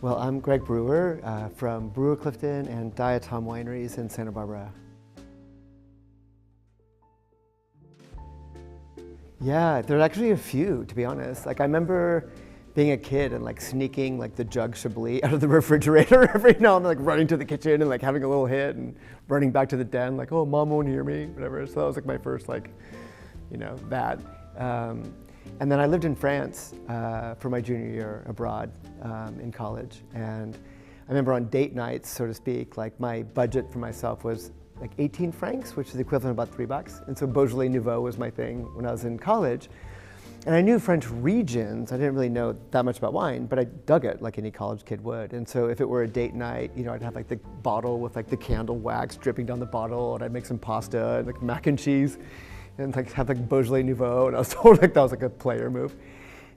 Well, I'm Greg Brewer from Brewer-Clifton and Diatom wineries in Santa Barbara. Yeah, there are actually a few, to be honest. Like, I remember being a kid and like sneaking like the jug Chablis out of the refrigerator every now and then, like running to the kitchen and like having a little hit and running back to the den, like, oh, mom won't hear me, whatever. So that was like my first, like, you know, that. And then I lived in France for my junior year abroad in college. And I remember on date nights, so to speak, like my budget for myself was like 18 francs, which is the equivalent of about $3. And so Beaujolais Nouveau was my thing when I was in college. And I knew French regions. I didn't really know that much about wine, but I dug it like any college kid would. And so if it were a date night, you know, I'd have like the bottle with like the candle wax dripping down the bottle, and I'd make some pasta and like mac and cheese and like have like Beaujolais Nouveau. And I was told like that was like a player move.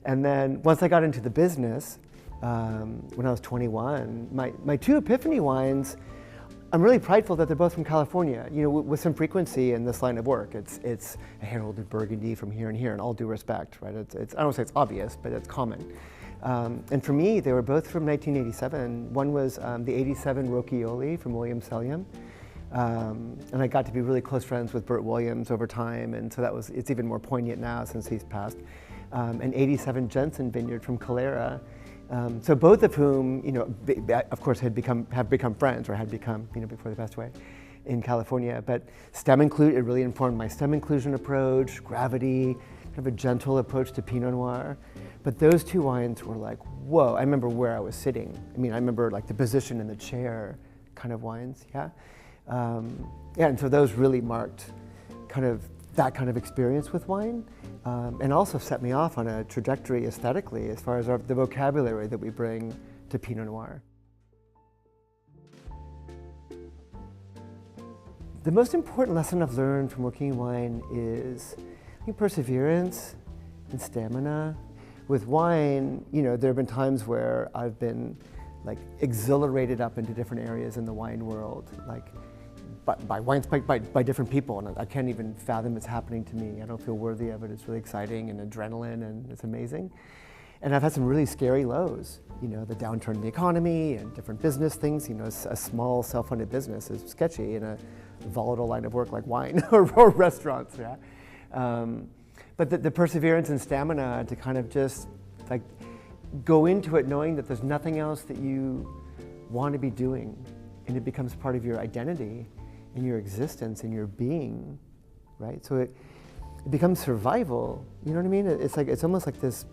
And then once I got into the business, when I was 21, my two epiphany wines, I'm really prideful that they're both from California, you know, with some frequency in this line of work. It's a heralded Burgundy from here and here, in all due respect, right? It's I don't want to say it's obvious, but it's common. And for me, they were both from 1987. One was the 87 Rocchioli from William Sellium. And I got to be really close friends with Bert Williams over time, and so it's even more poignant now since he's passed. An 87 Jensen Vineyard from Calera. So both of whom, you know, of course, have become friends, or had become, you know, before they passed away in California. But it really informed my stem inclusion approach, gravity, kind of a gentle approach to Pinot Noir. But those two wines were like, whoa! I remember where I was sitting. I mean, I remember like the position in the chair, kind of wines, yeah. Yeah, and so those really marked kind of that kind of experience with wine. And also set me off on a trajectory aesthetically as far as the vocabulary that we bring to Pinot Noir. The most important lesson I've learned from working in wine is, I think, perseverance and stamina. With wine, you know, there have been times where I've been like exhilarated up into different areas in the wine world, like by wines by different people, and I can't even fathom it's happening to me. I don't feel worthy of it. It's really exciting and adrenaline, and it's amazing. And I've had some really scary lows, you know, the downturn in the economy and different business things. You know, a small self-funded business is sketchy in a volatile line of work like wine or restaurants, yeah. But the perseverance and stamina to kind of just like go into it knowing that there's nothing else that you want to be doing, and it becomes part of your identity and your existence and your being, right? So it becomes survival, you know what I mean? It's almost like this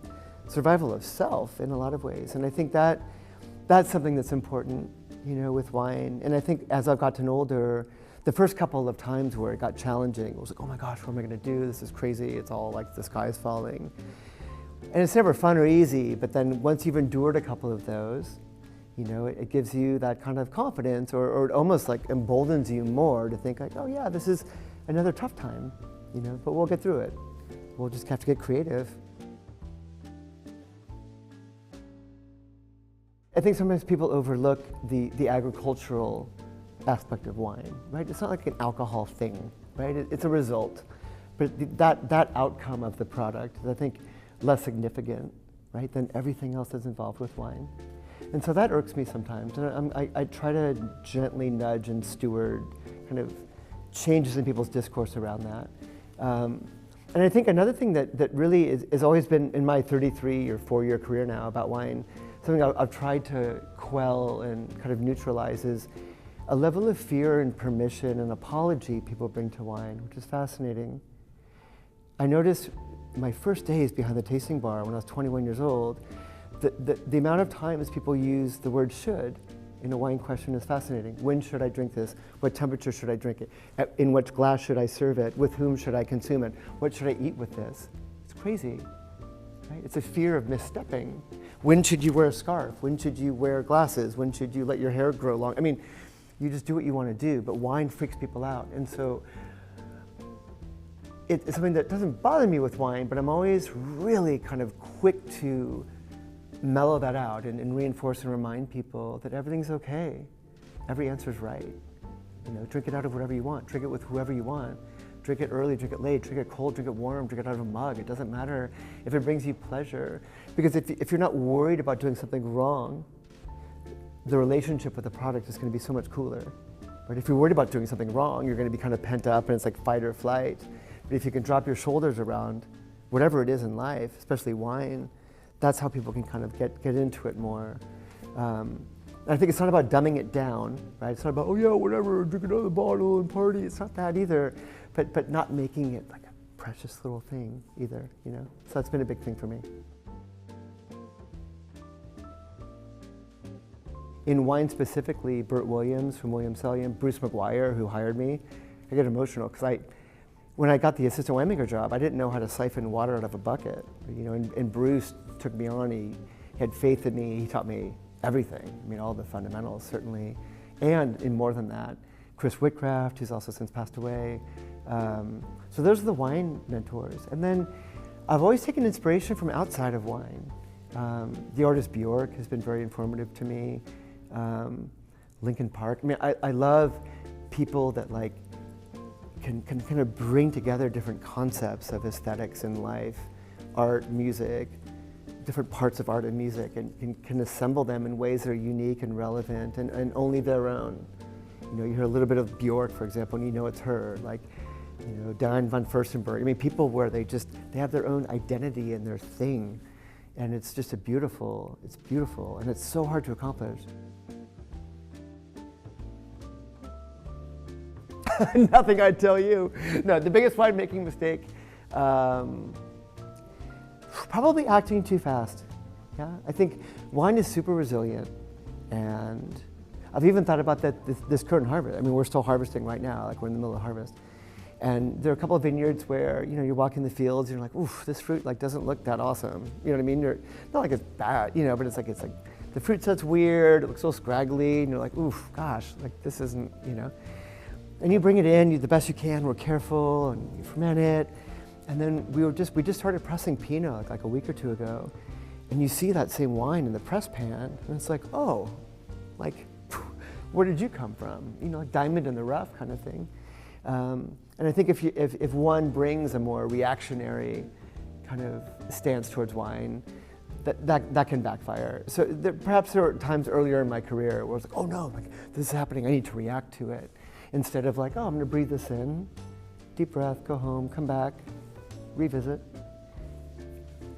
survival of self in a lot of ways. And I think that's something that's important, you know, with wine. And I think as I've gotten older, the first couple of times where it got challenging, it was like, oh my gosh, what am I gonna do? This is crazy. It's all like the sky's falling. And it's never fun or easy, but then once you've endured a couple of those, you know, it gives you that kind of confidence, or it almost like emboldens you more to think like, oh yeah, this is another tough time, you know, but we'll get through it. We'll just have to get creative. I think sometimes people overlook the agricultural aspect of wine, right? It's not like an alcohol thing, right? It's a result, but that outcome of the product is, I think, less significant, right, than everything else that's involved with wine. And so that irks me sometimes, and I try to gently nudge and steward kind of changes in people's discourse around that. And I think another thing that really has always been in my 33 or 4-year career now about wine, something I've tried to quell and kind of neutralize, is a level of fear and permission and apology people bring to wine, which is fascinating. I noticed my first days behind the tasting bar when I was 21 years old, the amount of times people use the word should in a wine question is fascinating. When should I drink this? What temperature should I drink it? In which glass should I serve it? With whom should I consume it? What should I eat with this? It's crazy, right? It's a fear of misstepping. When should you wear a scarf? When should you wear glasses? When should you let your hair grow long? I mean, you just do what you want to do, but wine freaks people out. And so it's something that doesn't bother me with wine, but I'm always really kind of quick to mellow that out and reinforce and remind people that everything's okay. Every answer's right. You know, drink it out of whatever you want. Drink it with whoever you want. Drink it early, drink it late, drink it cold, drink it warm, drink it out of a mug. It doesn't matter if it brings you pleasure. Because if you're not worried about doing something wrong, the relationship with the product is going to be so much cooler. Right? If you're worried about doing something wrong, you're going to be kind of pent up and it's like fight or flight. But if you can drop your shoulders around whatever it is in life, especially wine, that's how people can kind of get into it more. I think it's not about dumbing it down, right? It's not about, oh yeah, whatever, drink another bottle and party. It's not that either, but not making it like a precious little thing either, you know? So that's been a big thing for me. In wine specifically, Burt Williams from Williams-Sellium, Bruce McGuire, who hired me, I get emotional because when I got the assistant winemaker job, I didn't know how to siphon water out of a bucket, you know, and Bruce took me on, he had faith in me, he taught me everything, I mean, all the fundamentals certainly, and in more than that, Chris Whitcraft, who's also since passed away. So those are the wine mentors. And then I've always taken inspiration from outside of wine. The artist Bjork has been very informative to me. Linkin Park. I mean, I love people that like can kind of bring together different concepts of aesthetics in life, art, music, different parts of art and music, and can assemble them in ways that are unique and relevant and only their own. You know, you hear a little bit of Bjork, for example, and you know it's her. Like, you know, Diane von Furstenberg. I mean, people where they have their own identity and their thing, and it's just it's beautiful, and it's so hard to accomplish. Nothing I'd tell you. No, the biggest winemaking mistake, probably acting too fast. Yeah, I think wine is super resilient, and I've even thought about that this current harvest. I mean, we're still harvesting right now, like we're in the middle of harvest. And there are a couple of vineyards where, you know, you're walking the fields and you're like, oof, this fruit like doesn't look that awesome. You know what I mean? Not like it's bad, you know, but it's like the fruit set's weird, it looks so scraggly, and you're like, oof, gosh, like this isn't, you know. And you bring it in, you the best you can, we're careful, and you ferment it. And then we just started pressing Pinot like a week or two ago. And you see that same wine in the press pan, and it's like, oh, like, where did you come from? You know, like diamond in the rough kind of thing. And I think if one brings a more reactionary kind of stance towards wine, that can backfire. So perhaps there were times earlier in my career where I was like, oh no, like this is happening, I need to react to it. Instead of like, oh, I'm gonna breathe this in, deep breath, go home, come back, revisit.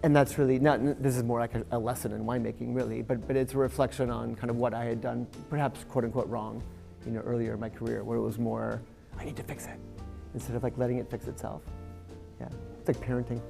And that's really this is more like a lesson in winemaking really, but it's a reflection on kind of what I had done, perhaps quote unquote wrong, you know, earlier in my career, where it was more, I need to fix it, instead of like letting it fix itself. Yeah, it's like parenting.